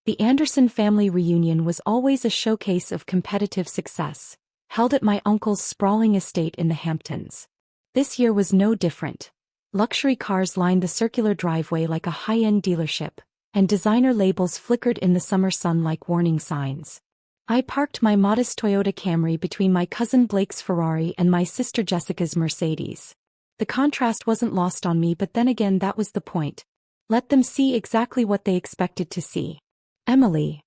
The Anderson family reunion was always a showcase of competitive success, held at my uncle's sprawling estate in the Hamptons. This year was no different. Luxury cars lined the circular driveway like a high-end dealership, and designer labels flickered in the summer sun like warning signs. I parked my modest Toyota Camry between my cousin Blake's Ferrari and my sister Jessica's Mercedes. The contrast wasn't lost on me, but then again that was the point. Let them see exactly what they expected to see. Emily.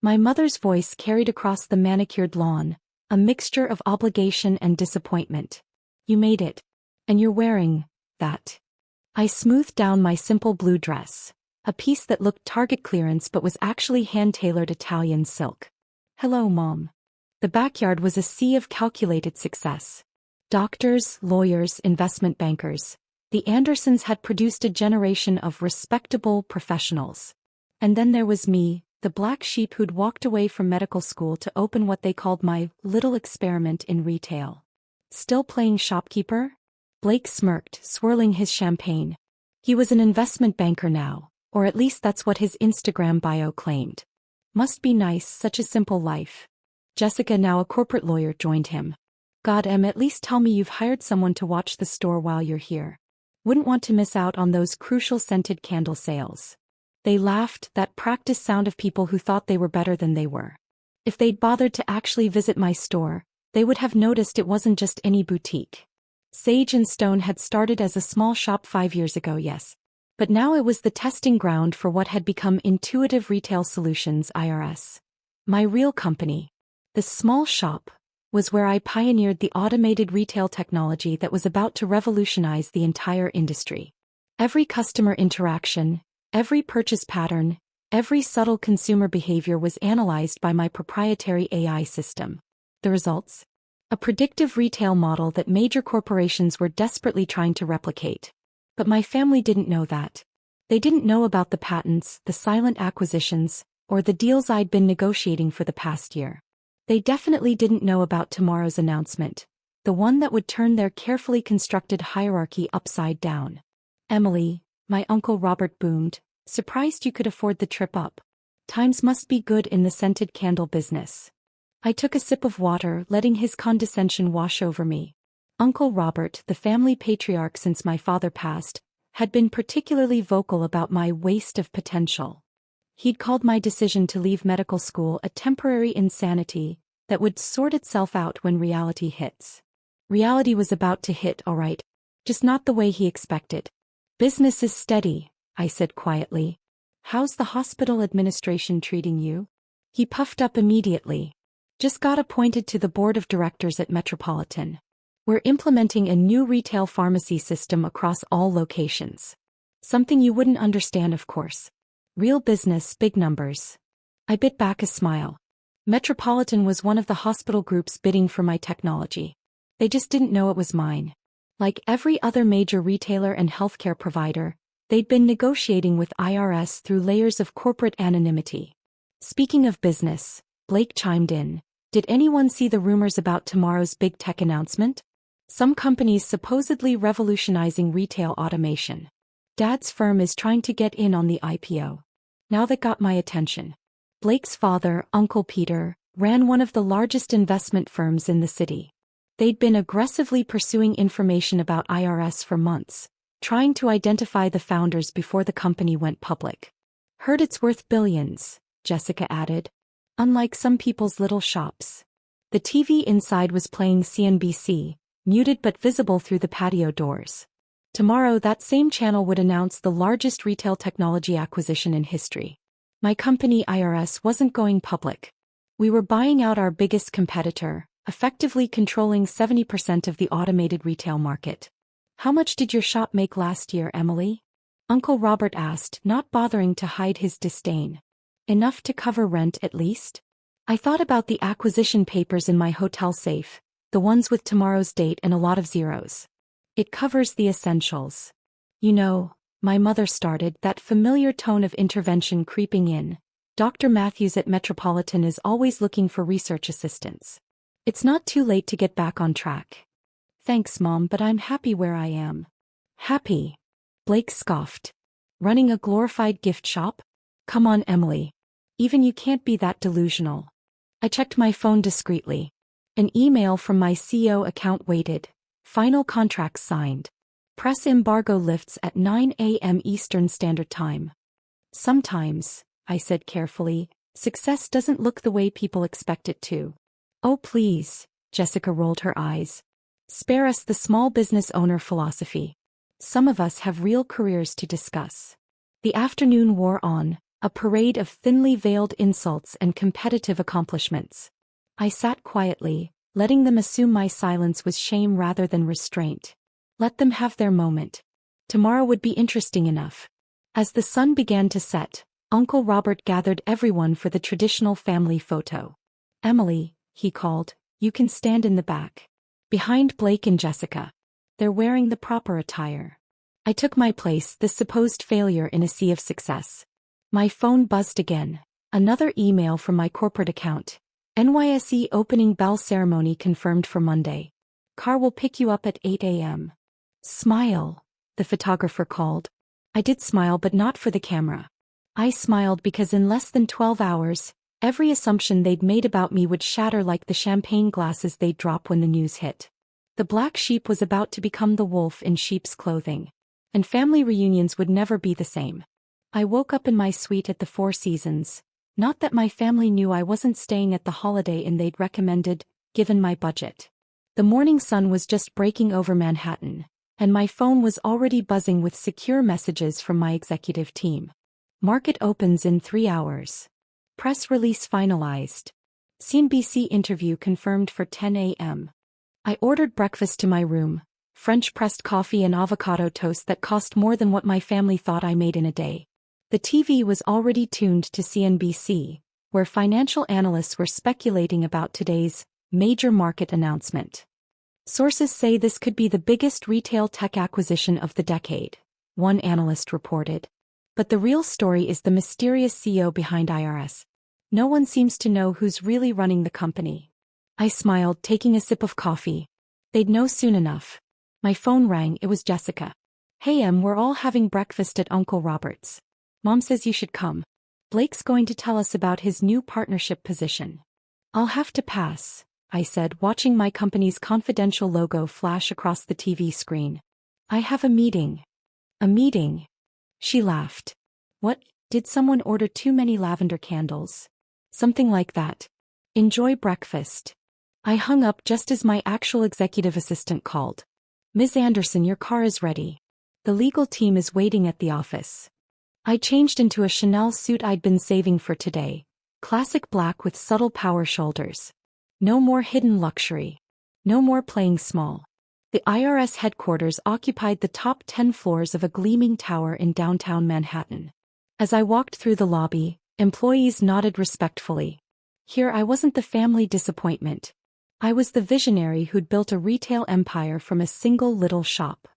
My mother's voice carried across the manicured lawn, a mixture of obligation and disappointment. You made it. And you're wearing that. I smoothed down my simple blue dress, a piece that looked Target clearance but was actually hand-tailored Italian silk. Hello, Mom. The backyard was a sea of calculated success. Doctors, lawyers, investment bankers. The Andersons had produced a generation of respectable professionals. And then there was me, the black sheep who'd walked away from medical school to open what they called my little experiment in retail. Still playing shopkeeper? Blake smirked, swirling his champagne. He was an investment banker now, or at least that's what his Instagram bio claimed. Must be nice, such a simple life. Jessica, now a corporate lawyer, joined him. God, Em, at least tell me you've hired someone to watch the store while you're here. Wouldn't want to miss out on those crucial scented candle sales. They laughed, that practiced sound of people who thought they were better than they were. If they'd bothered to actually visit my store, they would have noticed it wasn't just any boutique. Sage and Stone had started as a small shop 5 years ago, yes. But now it was the testing ground for what had become Intuitive Retail Solutions IRS. My real company. The small shop was where I pioneered the automated retail technology that was about to revolutionize the entire industry. Every customer interaction, every purchase pattern, every subtle consumer behavior was analyzed by my proprietary AI system. The results? A predictive retail model that major corporations were desperately trying to replicate. But my family didn't know that. They didn't know about the patents, the silent acquisitions, or the deals I'd been negotiating for the past year. They definitely didn't know about tomorrow's announcement, the one that would turn their carefully constructed hierarchy upside down. Emily, my Uncle Robert boomed, surprised you could afford the trip up. Times must be good in the scented candle business. I took a sip of water, letting his condescension wash over me. Uncle Robert, the family patriarch since my father passed, had been particularly vocal about my waste of potential. He'd called my decision to leave medical school a temporary insanity that would sort itself out when reality hits. Reality was about to hit, all right, just not the way he expected. Business is steady, I said quietly. How's the hospital administration treating you? He puffed up immediately. Just got appointed to the board of directors at Metropolitan. We're implementing a new retail pharmacy system across all locations. Something you wouldn't understand, of course. Real business, big numbers. I bit back a smile. Metropolitan was one of the hospital groups bidding for my technology. They just didn't know it was mine. Like every other major retailer and healthcare provider, they'd been negotiating with IRS through layers of corporate anonymity. Speaking of business, Blake chimed in. Did anyone see the rumors about tomorrow's big tech announcement? Some companies supposedly revolutionizing retail automation. Dad's firm is trying to get in on the IPO. Now that got my attention. Blake's father, Uncle Peter, ran one of the largest investment firms in the city. They'd been aggressively pursuing information about IRS for months, trying to identify the founders before the company went public. Heard it's worth billions, Jessica added. Unlike some people's little shops. The TV inside was playing CNBC, muted but visible through the patio doors. Tomorrow that same channel would announce the largest retail technology acquisition in history. My company IRS wasn't going public. We were buying out our biggest competitor, effectively controlling 70% of the automated retail market. How much did your shop make last year, Emily? Uncle Robert asked, not bothering to hide his disdain. Enough to cover rent at least? I thought about the acquisition papers in my hotel safe, the ones with tomorrow's date and a lot of zeros. It covers the essentials. You know, my mother started, that familiar tone of intervention creeping in. Dr. Matthews at Metropolitan is always looking for research assistants. It's not too late to get back on track. Thanks, Mom, but I'm happy where I am. Happy? Blake scoffed. Running a glorified gift shop? Come on, Emily. Even you can't be that delusional. I checked my phone discreetly. An email from my CEO account waited. Final contracts signed. Press embargo lifts at 9 a.m. Eastern Standard Time. Sometimes, I said carefully, success doesn't look the way people expect it to. Oh please, Jessica rolled her eyes. Spare us the small business owner philosophy. Some of us have real careers to discuss. The afternoon wore on, a parade of thinly veiled insults and competitive accomplishments. I sat quietly, letting them assume my silence was shame rather than restraint. Let them have their moment. Tomorrow would be interesting enough. As the sun began to set, Uncle Robert gathered everyone for the traditional family photo. Emily, he called, you can stand in the back. Behind Blake and Jessica. They're wearing the proper attire. I took my place, the supposed failure in a sea of success. My phone buzzed again. Another email from my corporate account. NYSE opening bell ceremony confirmed for Monday. Car will pick you up at 8 a.m. Smile, the photographer called. I did smile, but not for the camera. I smiled because in less than 12 hours, every assumption they'd made about me would shatter like the champagne glasses they'd drop when the news hit. The black sheep was about to become the wolf in sheep's clothing. And family reunions would never be the same. I woke up in my suite at the Four Seasons. Not that my family knew I wasn't staying at the Holiday Inn they'd recommended, given my budget. The morning sun was just breaking over Manhattan, and my phone was already buzzing with secure messages from my executive team. Market opens in 3 hours. Press release finalized. CNBC interview confirmed for 10 a.m. I ordered breakfast to my room, French pressed coffee and avocado toast that cost more than what my family thought I made in a day. The TV was already tuned to CNBC, where financial analysts were speculating about today's major market announcement. Sources say this could be the biggest retail tech acquisition of the decade, one analyst reported. But the real story is the mysterious CEO behind IRS. No one seems to know who's really running the company. I smiled, taking a sip of coffee. They'd know soon enough. My phone rang, it was Jessica. Hey Em, we're all having breakfast at Uncle Robert's. Mom says you should come. Blake's going to tell us about his new partnership position. I'll have to pass, I said, watching my company's confidential logo flash across the TV screen. I have a meeting. A meeting? She laughed. What, did someone order too many lavender candles? Something like that. Enjoy breakfast. I hung up just as my actual executive assistant called. Ms. Anderson, your car is ready. The legal team is waiting at the office. I changed into a Chanel suit I'd been saving for today. Classic black with subtle power shoulders. No more hidden luxury. No more playing small. The IRS headquarters occupied the top 10 floors of a gleaming tower in downtown Manhattan. As I walked through the lobby, employees nodded respectfully. Here I wasn't the family disappointment. I was the visionary who'd built a retail empire from a single little shop.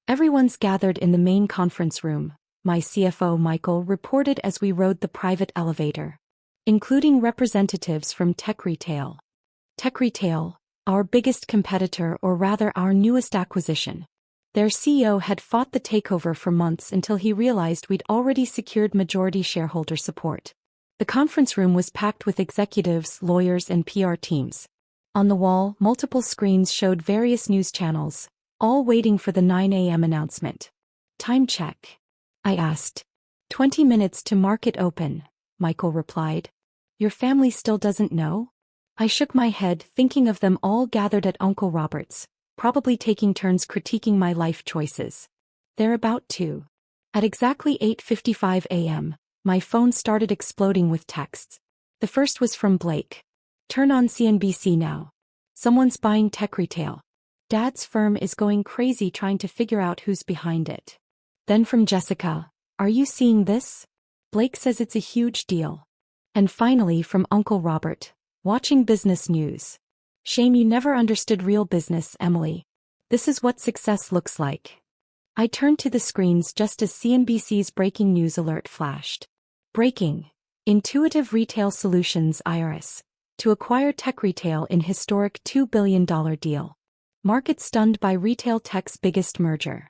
Everyone's gathered in the main conference room, my CFO Michael reported as we rode the private elevator. Including representatives from Tech Retail. Tech Retail, our biggest competitor, or rather our newest acquisition. Their CEO had fought the takeover for months until he realized we'd already secured majority shareholder support. The conference room was packed with executives, lawyers, and PR teams. On the wall, multiple screens showed various news channels, all waiting for the 9 a.m. announcement. Time check? I asked. 20 minutes to market open, Michael replied. Your family still doesn't know? I shook my head, thinking of them all gathered at Uncle Robert's, probably taking turns critiquing my life choices. They're about to. At exactly 8:55 a.m., my phone started exploding with texts. The first was from Blake. Turn on CNBC now. Someone's buying Tech Retail. Dad's firm is going crazy trying to figure out who's behind it. Then from Jessica, are you seeing this? Blake says it's a huge deal. And finally from Uncle Robert, watching business news. Shame you never understood real business, Emily. This is what success looks like. I turned to the screens just as CNBC's breaking news alert flashed. Breaking. Intuitive Retail Solutions IRS. To acquire Tech Retail in historic $2 billion deal. Market stunned by retail tech's biggest merger.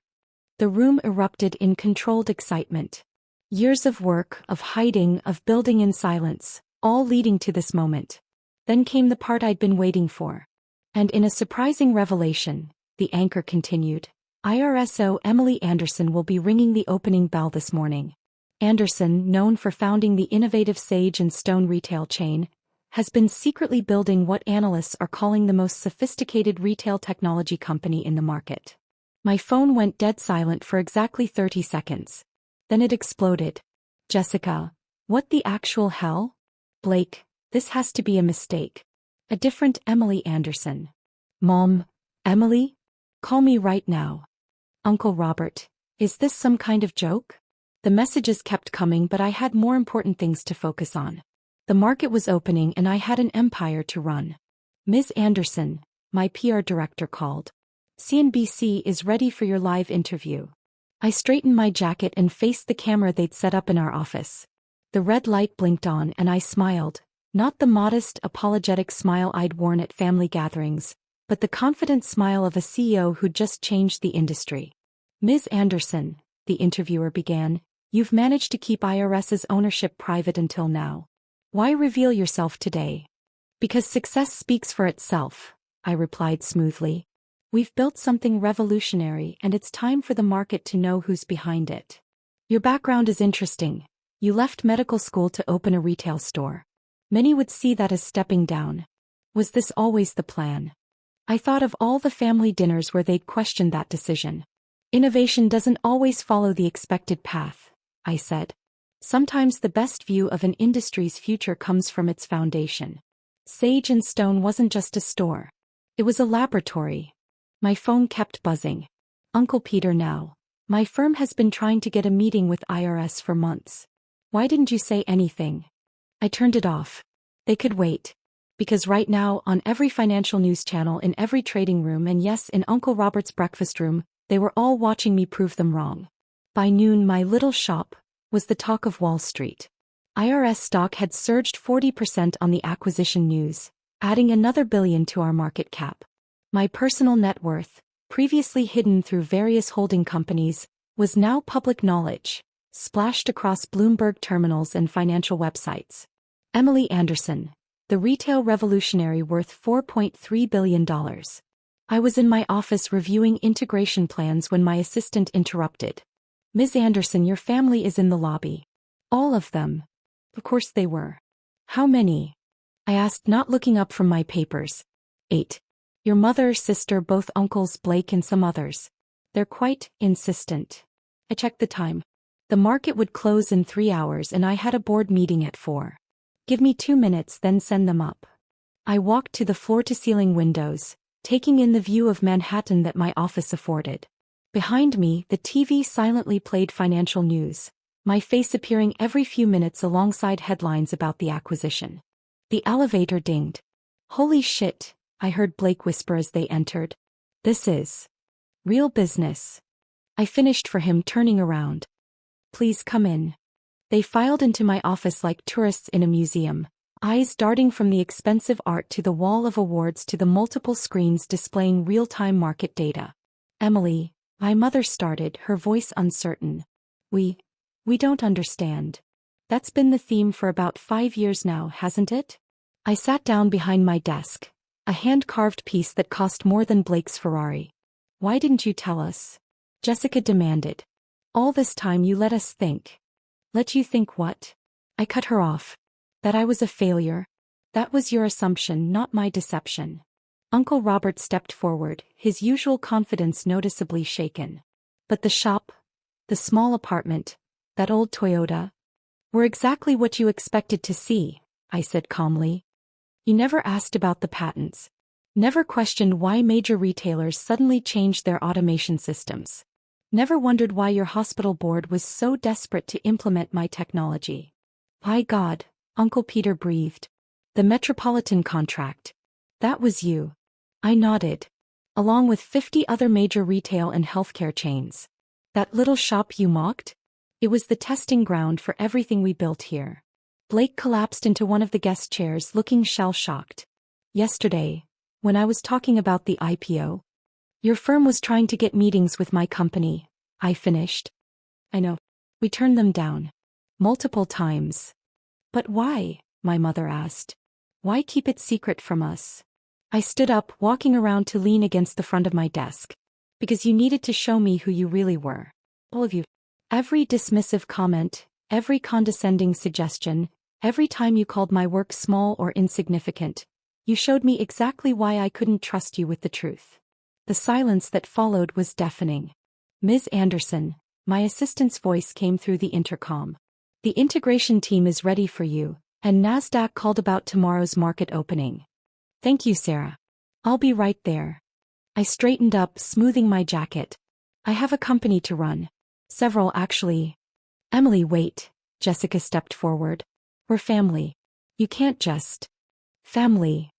The room erupted in controlled excitement. Years of work, of hiding, of building in silence, all leading to this moment. Then came the part I'd been waiting for. And in a surprising revelation, the anchor continued, IRSO Emily Anderson will be ringing the opening bell this morning. Anderson, known for founding the innovative Sage and Stone retail chain, has been secretly building what analysts are calling the most sophisticated retail technology company in the market. My phone went dead silent for exactly 30 seconds. Then it exploded. Jessica, what the actual hell? Blake, this has to be a mistake. A different Emily Anderson. Mom, Emily? Call me right now. Uncle Robert, is this some kind of joke? The messages kept coming, but I had more important things to focus on. The market was opening and I had an empire to run. Ms. Anderson, my PR director called. CNBC is ready for your live interview. I straightened my jacket and faced the camera they'd set up in our office. The red light blinked on and I smiled, not the modest, apologetic smile I'd worn at family gatherings, but the confident smile of a CEO who'd just changed the industry. Ms. Anderson, the interviewer began, you've managed to keep IRS's ownership private until now. Why reveal yourself today? Because success speaks for itself, I replied smoothly. We've built something revolutionary and it's time for the market to know who's behind it. Your background is interesting. You left medical school to open a retail store. Many would see that as stepping down. Was this always the plan? I thought of all the family dinners where they'd questioned that decision. Innovation doesn't always follow the expected path, I said. Sometimes the best view of an industry's future comes from its foundation. Sage and Stone wasn't just a store. It was a laboratory. My phone kept buzzing. Uncle Peter now. My firm has been trying to get a meeting with IRS for months. Why didn't you say anything? I turned it off. They could wait. Because right now, on every financial news channel, in every trading room, and yes, in Uncle Robert's breakfast room, they were all watching me prove them wrong. By noon, my little shop was the talk of Wall Street. IRS stock had surged 40% on the acquisition news, adding another billion to our market cap. My personal net worth, previously hidden through various holding companies, was now public knowledge, splashed across Bloomberg terminals and financial websites. Emily Anderson, the retail revolutionary worth $4.3 billion. I was in my office reviewing integration plans when my assistant interrupted. Ms. Anderson, your family is in the lobby. All of them. Of course they were. How many? I asked, not looking up from my papers. 8. Your mother, sister, both uncles, Blake and some others. They're quite insistent. I checked the time. The market would close in 3 hours and I had a board meeting at 4. Give me 2 minutes, then send them up. I walked to the floor-to-ceiling windows, taking in the view of Manhattan that my office afforded. Behind me, the TV silently played financial news, my face appearing every few minutes alongside headlines about the acquisition. The elevator dinged. Holy shit, I heard Blake whisper as they entered. This is real business. I finished for him, turning around. Please come in. They filed into my office like tourists in a museum, eyes darting from the expensive art to the wall of awards to the multiple screens displaying real-time market data. Emily, my mother started, her voice uncertain. We don't understand. That's been the theme for about 5 years now, hasn't it? I sat down behind my desk, a hand-carved piece that cost more than Blake's Ferrari. Why didn't you tell us? Jessica demanded. All this time you let us think. Let you think what? I cut her off. That I was a failure. That was your assumption, not my deception. Uncle Robert stepped forward, his usual confidence noticeably shaken. But the shop, the small apartment, that old Toyota, were exactly what you expected to see, I said calmly. You never asked about the patents. Never questioned why major retailers suddenly changed their automation systems. Never wondered why your hospital board was so desperate to implement my technology. By God, Uncle Peter breathed. The Metropolitan contract. That was you. I nodded. Along with 50 other major retail and healthcare chains. That little shop you mocked? It was the testing ground for everything we built here. Blake collapsed into one of the guest chairs, looking shell-shocked. Yesterday, when I was talking about the IPO, your firm was trying to get meetings with my company, I finished. I know. We turned them down. Multiple times. But why? My mother asked. Why keep it secret from us? I stood up, walking around to lean against the front of my desk. Because you needed to show me who you really were. All of you. Every dismissive comment, every condescending suggestion, every time you called my work small or insignificant, you showed me exactly why I couldn't trust you with the truth. The silence that followed was deafening. Ms. Anderson, my assistant's voice came through the intercom. The integration team is ready for you, and NASDAQ called about tomorrow's market opening. Thank you, Sarah. I'll be right there. I straightened up, smoothing my jacket. I have a company to run. Several, actually. Emily, wait. Jessica stepped forward. We're family. You can't just. Family.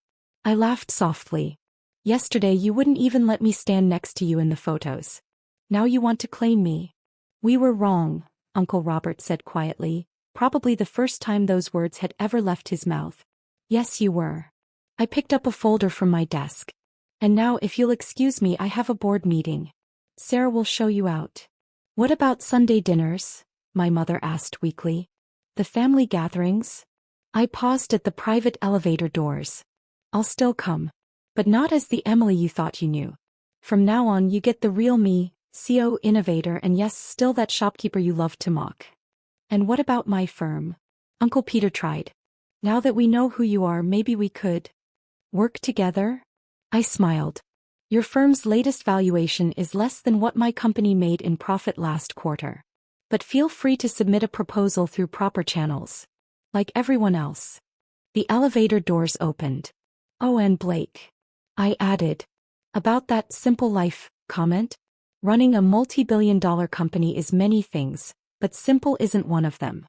I laughed softly. Yesterday you wouldn't even let me stand next to you in the photos. Now you want to claim me. We were wrong, Uncle Robert said quietly, probably the first time those words had ever left his mouth. Yes, you were. I picked up a folder from my desk. And now, if you'll excuse me, I have a board meeting. Sarah will show you out. What about Sunday dinners? My mother asked weakly. The family gatherings? I paused at the private elevator doors. I'll still come. But not as the Emily you thought you knew. From now on you get the real me, CO innovator, and yes, still that shopkeeper you loved to mock. And what about my firm? Uncle Peter tried. Now that we know who you are, maybe we could work together? I smiled. Your firm's latest valuation is less than what my company made in profit last quarter. But feel free to submit a proposal through proper channels. Like everyone else. The elevator doors opened. Oh, and Blake. I added. About that simple life comment? Running a multi-billion-dollar company is many things, but simple isn't one of them.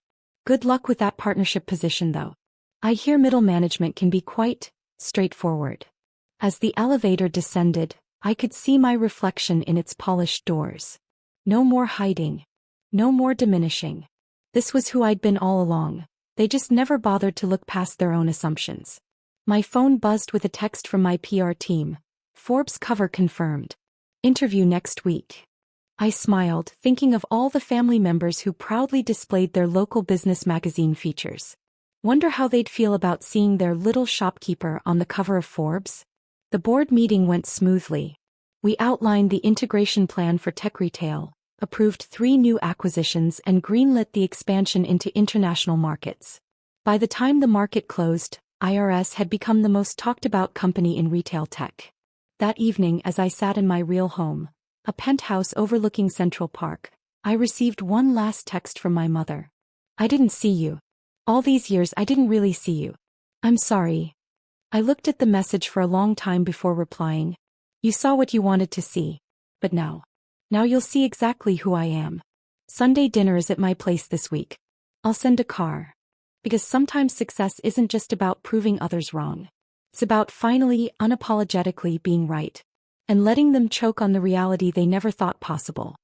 Good luck with that partnership position though. I hear middle management can be quite straightforward. As the elevator descended, I could see my reflection in its polished doors. No more hiding. No more diminishing. This was who I'd been all along. They just never bothered to look past their own assumptions. My phone buzzed with a text from my PR team. Forbes cover confirmed. Interview next week. I smiled, thinking of all the family members who proudly displayed their local business magazine features. Wonder how they'd feel about seeing their little shopkeeper on the cover of Forbes? The board meeting went smoothly. We outlined the integration plan for tech retail, approved 3 new acquisitions, and greenlit the expansion into international markets. By the time the market closed, IRS had become the most talked about company in retail tech. That evening, as I sat in my real home, a penthouse overlooking Central Park, I received one last text from my mother. I didn't see you. All these years I didn't really see you. I'm sorry. I looked at the message for a long time before replying. You saw what you wanted to see. But now you'll see exactly who I am. Sunday dinner is at my place this week. I'll send a car. Because sometimes success isn't just about proving others wrong. It's about finally, unapologetically being right. And letting them choke on the reality they never thought possible.